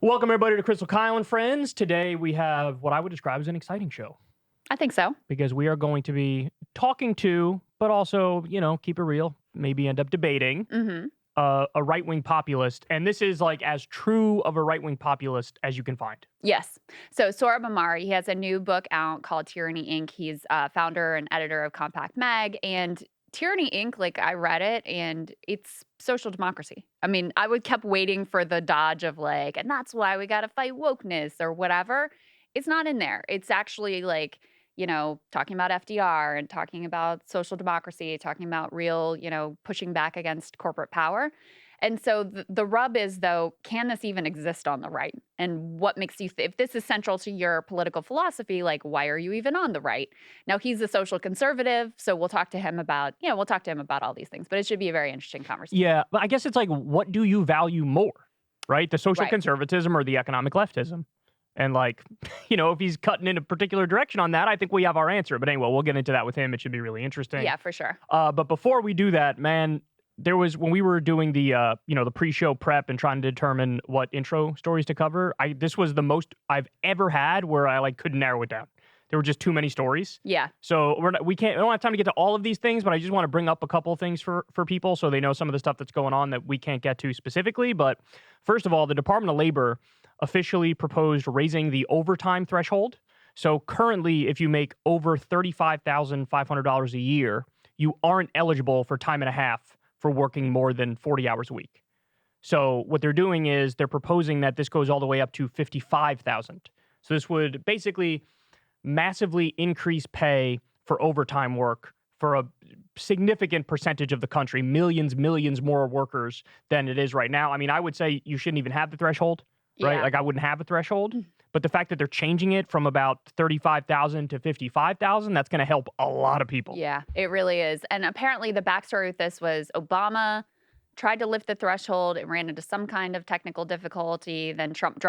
Welcome, everybody, to Krystal, Kyle, and Friends. Today, we have what I would describe as an exciting show I think so. because we are going to be talking to, but also, keep it real, maybe end up debating hmm a right-wing populist. And this is like as true of a right-wing populist as you can find. Yes. So Sohrab Ahmari, he has a new book out called Tyranny Inc. He's founder and editor of Compact Mag. And Tyranny Inc., like I read it and it's social democracy. I mean, kept waiting for the dodge of like, and that's why we got to fight wokeness or whatever. It's not in there. It's actually like, talking about FDR and talking about social democracy, talking about real, pushing back against corporate power. And so the rub is, though, can this even exist on the right? And what makes you, if this is central to your political philosophy, like, why are you even on the right? Now, he's a social conservative, so we'll talk to him about, all these things. But it should be a very interesting conversation. Yeah, but I guess it's like, what do you value more, right? The social Right. conservatism or the economic leftism? And like, if he's cutting in a particular direction on that, I think we have our answer. But anyway, we'll get into that with him. It should be really interesting. Yeah, for sure. But before we do that, man, there was when we were doing the the pre-show prep and trying to determine what intro stories to cover. This was the most I've ever had where I like couldn't narrow it down. There were just too many stories. Yeah. So we don't have time to get to all of these things, but I just want to bring up a couple of things for people so they know some of the stuff that's going on that we can't get to specifically. But first of all, the Department of Labor officially proposed raising the overtime threshold. So currently, if you make over $35,500 a year, you aren't eligible for time and a half for working more than 40 hours a week. So what they're doing is they're proposing that this goes all the way up to 55,000. So this would basically massively increase pay for overtime work for a significant percentage of the country, millions more workers than it is right now. I mean, I would say you shouldn't even have the threshold, right? Yeah. Like I wouldn't have a threshold. But the fact that they're changing it from about 35,000 to 55,000, that's going to help a lot of people. Yeah, it really is. And apparently the backstory with this was Obama tried to lift the threshold. It ran into some kind of technical difficulty. Then Trump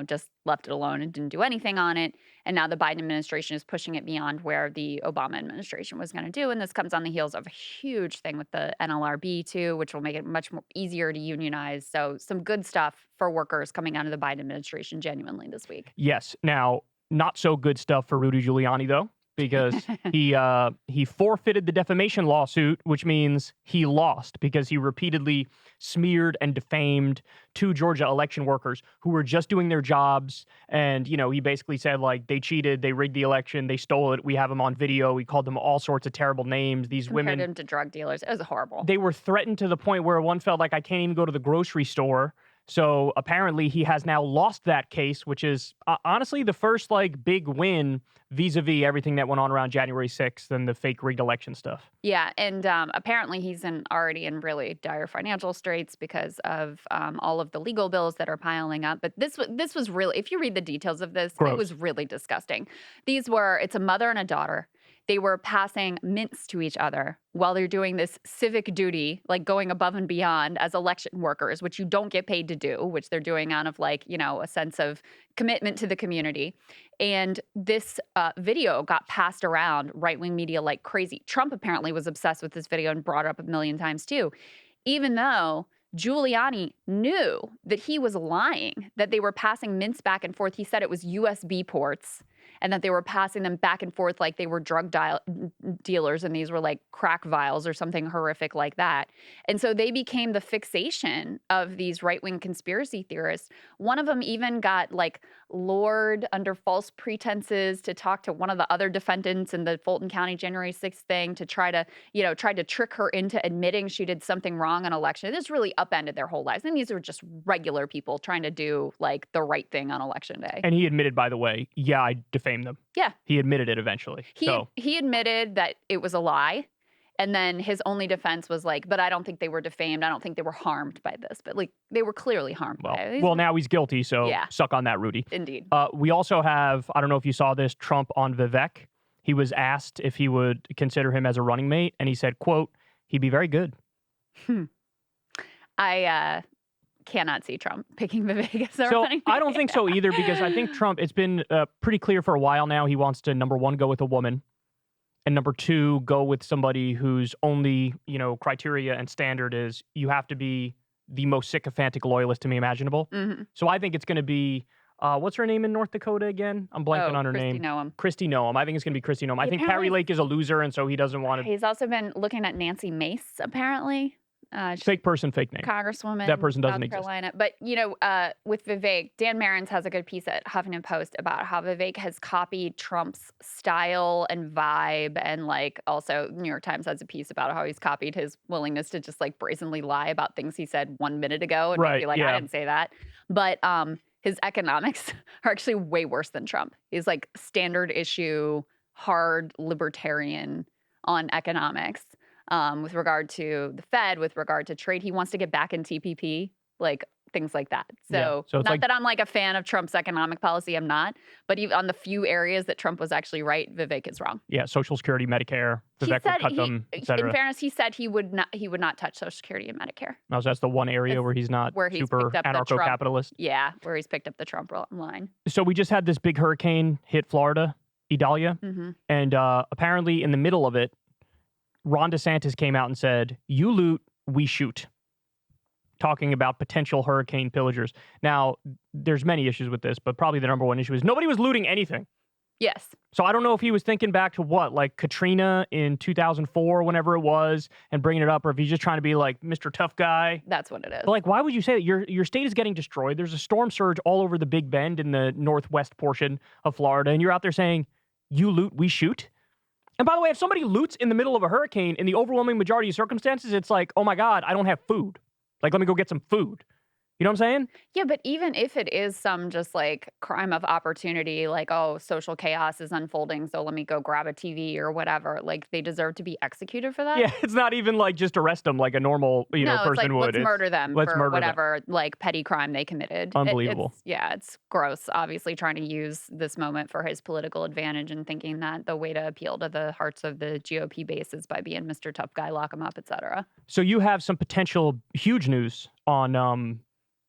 just left it alone and didn't do anything on it. And now the Biden administration is pushing it beyond where the Obama administration was going to do. And this comes on the heels of a huge thing with the NLRB too, which will make it much more easier to unionize. So some good stuff for workers coming out of the Biden administration genuinely this week. Yes. Now, not so good stuff for Rudy Giuliani, though, because he forfeited the defamation lawsuit, which means he lost because he repeatedly smeared and defamed two Georgia election workers who were just doing their jobs. And, he basically said, like, they cheated, they rigged the election, they stole it. We have them on video. We called them all sorts of terrible names. These Compared women, them to drug dealers. It was horrible. they were threatened to the point where one felt like I can't even go to the grocery store. So apparently he has now lost that case, which is honestly the first like big win vis-a-vis everything that went on around January 6th and the fake rigged election stuff. Yeah, and apparently he's already in really dire financial straits because of all of the legal bills that are piling up. But this was really, if you read the details of this, Gross. It was really disgusting. It's a mother and a daughter. They were passing mints to each other while they're doing this civic duty, like going above and beyond as election workers, which you don't get paid to do, which they're doing out of like, a sense of commitment to the community. And this video got passed around right-wing media like crazy. Trump apparently was obsessed with this video and brought it up a million times too, even though Giuliani knew that he was lying, that they were passing mints back and forth. He said it was USB ports and that they were passing them back and forth like they were drug dealers and these were like crack vials or something horrific like that. And so they became the fixation of these right-wing conspiracy theorists. One of them even got like lured under false pretenses to talk to one of the other defendants in the Fulton County January 6th thing to try to trick her into admitting she did something wrong on election. This really upended their whole lives. And these were just regular people trying to do like the right thing on election day. And he admitted, by the way, yeah, I defamed them. Yeah. He admitted it eventually. He admitted that it was a lie. And then his only defense was like, but I don't think they were defamed. I don't think they were harmed by this. But like they were clearly harmed by it. Well, now he's guilty, so Yeah. suck on that, Rudy. Indeed. We also have, I don't know if you saw this, Trump on Vivek. He was asked if he would consider him as a running mate, and he said, quote, he'd be very good. I cannot see Trump picking Vivek as a running mate. I don't think so either, because I think Trump, it's been pretty clear for a while now, he wants to, number one, go with a woman, and number two, go with somebody whose only, criteria and standard is you have to be the most sycophantic loyalist to me imaginable. Mm-hmm. So I think it's going to be, what's her name in North Dakota again? I'm blanking on her Kristi name. Noem. Kristi Noem. I think it's going to be Kristi Noem. I think Carrie Lake is a loser, and so he doesn't want to. He's also been looking at Nancy Mace, apparently. Fake person, fake name. Congresswoman. That person doesn't South exist. Carolina. But, with Vivek, Dan Marins has a good piece at Huffington Post about how Vivek has copied Trump's style and vibe. And, also New York Times has a piece about how he's copied his willingness to just, brazenly lie about things he said 1 minute ago and be like, I didn't say that. But his economics are actually way worse than Trump. He's, standard issue, hard libertarian on economics. With regard to the Fed, with regard to trade, he wants to get back in TPP, things like that. So it's not that I'm a fan of Trump's economic policy, I'm not. But even on the few areas that Trump was actually right, Vivek is wrong. Yeah, Social Security, Medicare, Vivek would cut them, et cetera. In fairness, he said he would not touch Social Security and Medicare. No, so that's the one area where he's not super anarcho-capitalist. Yeah, where he's picked up the Trump line. So we just had this big hurricane hit Florida, Idalia, and apparently in the middle of it, Ron DeSantis came out and said, "You loot, we shoot," talking about potential hurricane pillagers. Now, there's many issues with this, but probably the number one issue is nobody was looting anything. Yes. So I don't know if he was thinking back to what, Katrina in 2004, whenever it was, and bringing it up, or if he's just trying to be like Mr. Tough Guy. That's what it is. But why would you say that? Your state is getting destroyed. There's a storm surge all over the Big Bend in the northwest portion of Florida, and you're out there saying, "You loot, we shoot." And by the way, if somebody loots in the middle of a hurricane, in the overwhelming majority of circumstances, it's like, oh my God, I don't have food. Let me go get some food. You know what I'm saying? Yeah, but even if it is some just crime of opportunity, social chaos is unfolding, so let me go grab a TV or whatever, they deserve to be executed for that? Yeah, it's not even just arrest them like a normal, person would. Let's murder them for whatever petty crime they committed. Unbelievable. It's gross, obviously trying to use this moment for his political advantage and thinking that the way to appeal to the hearts of the GOP base is by being Mr. Tough Guy, lock him up, etc. So you have some potential huge news on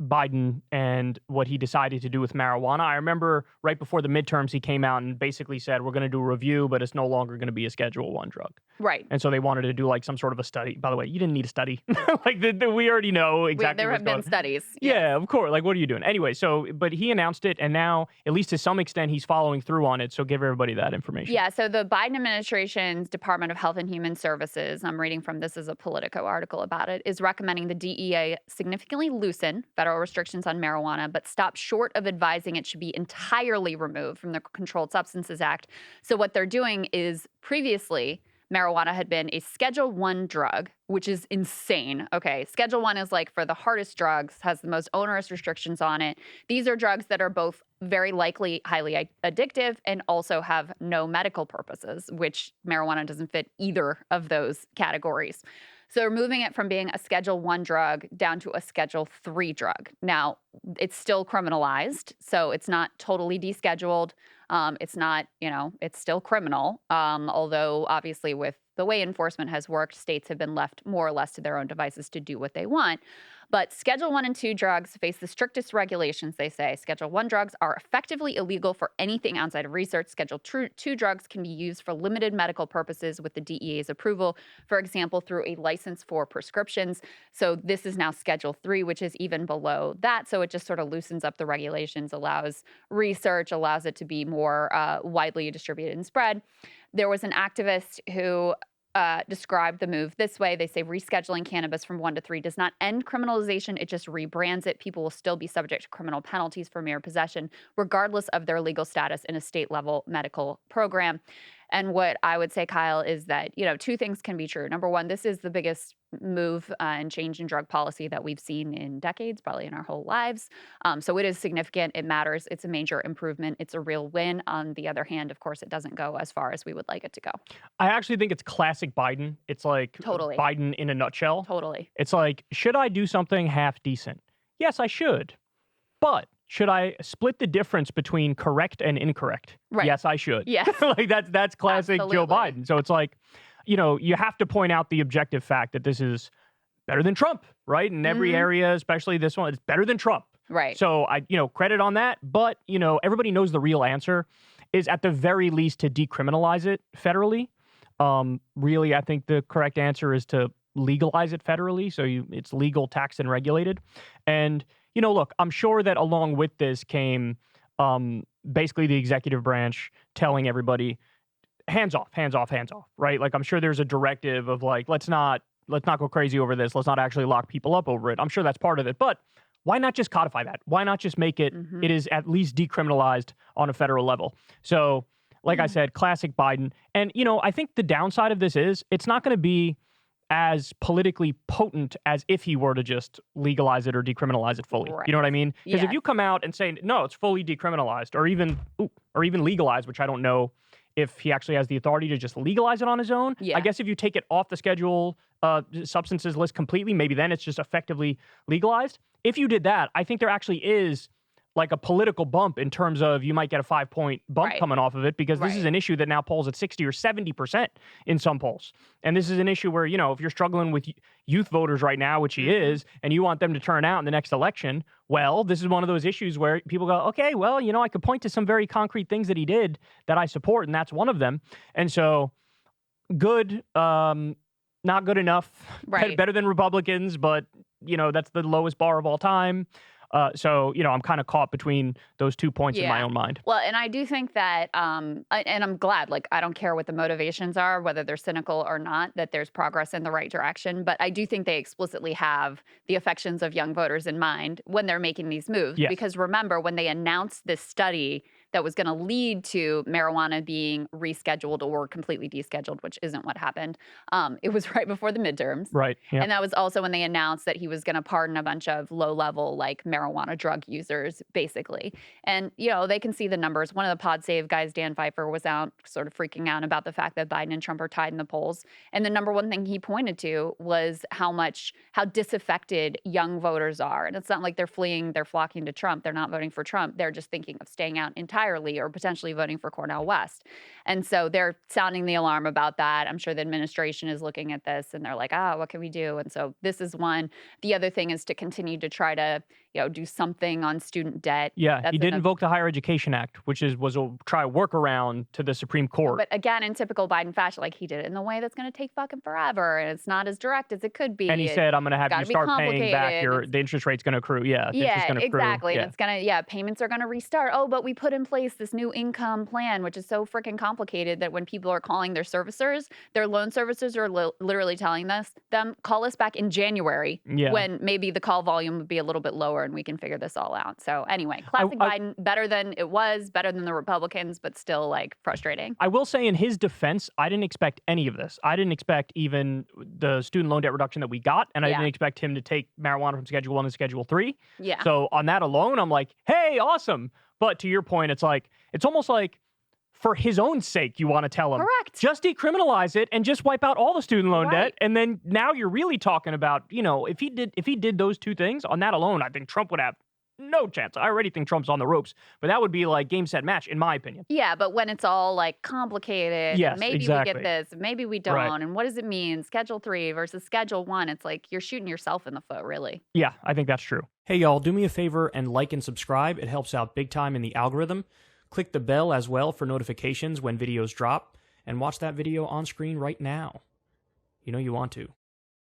Biden and what he decided to do with marijuana. I remember right before the midterms, he came out and basically said, we're going to do a review, but it's no longer going to be a Schedule I drug. Right. And so they wanted to do some sort of a study. By the way, you didn't need a study. We already know exactly there have been studies. Yeah, of course. What are you doing? Anyway, but he announced it, and now, at least to some extent, he's following through on it. So give everybody that information. Yeah, so the Biden administration's Department of Health and Human Services, I'm reading from this as a Politico article about it, is recommending the DEA significantly loosen federal restrictions on marijuana, but stop short of advising it should be entirely removed from the Controlled Substances Act. So what they're doing is previously, marijuana had been a Schedule I drug, which is insane. Okay, Schedule I is for the hardest drugs, has the most onerous restrictions on it. These are drugs that are both very likely highly addictive and also have no medical purposes, which marijuana doesn't fit either of those categories. So they're moving it from being a Schedule I drug down to a Schedule III drug. Now, it's still criminalized, so it's not totally descheduled. It's not, it's still criminal. Although, obviously, with the way enforcement has worked, states have been left more or less to their own devices to do what they want. But Schedule I and II drugs face the strictest regulations, they say. Schedule I drugs are effectively illegal for anything outside of research. Schedule II drugs can be used for limited medical purposes with the DEA's approval, for example, through a license for prescriptions. So this is now Schedule III, which is even below that. So it just sort of loosens up the regulations, allows research, allows it to be more widely distributed and spread. There was an activist who described the move this way. They say rescheduling cannabis from 1 to 3 does not end criminalization. It just rebrands it. People will still be subject to criminal penalties for mere possession, regardless of their legal status in a state-level medical program. And what I would say, Kyle, is that, two things can be true. Number one, this is the biggest move and change in drug policy that we've seen in decades, probably in our whole lives. So it is significant. It matters. It's a major improvement. It's a real win. On the other hand, of course, it doesn't go as far as we would like it to go. I actually think it's classic Biden. It's totally Biden in a nutshell. Totally. It's should I do something half decent? Yes, I should. But should I split the difference between correct and incorrect? Right. Yes, I should. Yes. That's classic Absolutely. Joe Biden. So it's you have to point out the objective fact that this is better than Trump, right? In every area, especially this one, it's better than Trump. Right. So credit on that. But, everybody knows the real answer is at the very least to decriminalize it federally. Really, I think the correct answer is to legalize it federally, so it's legal, taxed, and regulated. And, look, I'm sure that along with this came basically the executive branch telling everybody, hands off, hands off, hands off, right? Like, I'm sure there's a directive of like, let's not go crazy over this. Let's not actually lock people up over it. I'm sure that's part of it. But why not just codify that? Why not just make it, it is at least decriminalized on a federal level? So, like I said, classic Biden. And, I think the downside of this is it's not going to be as politically potent as if he were to just legalize it or decriminalize it fully. Right. You know what I mean? Because if Yeah. you come out and say, no, it's fully decriminalized or even legalized, which I don't know if he actually has the authority to just legalize it on his own. Yeah. I guess if you take it off the schedule substances list completely, maybe then it's just effectively legalized. If you did that, I think there actually is like a political bump in terms of you might get a 5-point bump Right. coming off of it because this is Right. an issue that now polls at 60 or 70% in some polls. And this is an issue where, if you're struggling with youth voters right now, which he is, and you want them to turn out in the next election, well, this is one of those issues where people go, okay, well, I could point to some very concrete things that he did that I support, and that's one of them. And so good, not good enough, Right. better than Republicans, but, that's the lowest bar of all time. So, I'm kind of caught between those 2 points in my Yeah. own mind. Well, and I do think that, and I'm glad, like, I don't care what the motivations are, whether they're cynical or not, that there's progress in the right direction. But I do think they explicitly have the affections of young voters in mind when they're making these moves. Yes. Because remember, when they announced this study that was going to lead to marijuana being rescheduled or completely descheduled, which isn't what happened, it was right before the midterms. Right. Yeah. And that was also when they announced that he was going to pardon a bunch of low-level, like, marijuana drug users, basically. And, they can see the numbers. One of the Pod Save guys, Dan Pfeiffer, was out sort of freaking out about the fact that Biden and Trump are tied in the polls. And the number one thing he pointed to was how disaffected young voters are. And it's not like they're flocking to Trump. They're not voting for Trump. They're just thinking of staying out entirely or potentially voting for Cornel West. And so they're sounding the alarm about that. I'm sure the administration is looking at this and they're like, what can we do? And so this is one. The other thing is to continue to try to, do something on student debt. Yeah, That's he did invoke the Higher Education Act, which was a workaround to the Supreme Court. But again, in typical Biden fashion, like, he did it in the way that's going to take fucking forever, and it's not as direct as it could be. And he said, I'm going to have you start paying back the interest rate's going to accrue. Yeah, the interest gonna accrue. Exactly. Yeah. And it's going to, payments are going to restart. Oh, but we put in place this new income plan, which is so freaking complicated that when people are calling their servicers, their loan servicers are literally telling them, call us back in January when maybe the call volume would be a little bit lower and we can figure this all out. So anyway, classic Biden, better than it was, better than the Republicans, but still, like, frustrating. I will say in his defense, I didn't expect any of this. I didn't expect even the student loan debt reduction that we got, and I didn't expect him to take marijuana from Schedule 1 to Schedule 3. Yeah. So on that alone, I'm like, hey, awesome. But to your point, it's almost like for his own sake, you want to tell him. Correct. Just decriminalize it and just wipe out all the student loan debt. And then now you're really talking about, if he did those two things on that alone, I think Trump would have no chance. I already think Trump's on the ropes, but that would be like game, set, match, in my opinion. Yeah, but when it's all like complicated, yes, maybe exactly. we get this, maybe we don't, Right. and what does it mean? Schedule 3 versus Schedule 1, it's like you're shooting yourself in the foot, really. Yeah, I think that's true. Hey, y'all, do me a favor and like and subscribe. It helps out big time in the algorithm. Click the bell as well for notifications when videos drop, and watch that video on screen right now. You know you want to.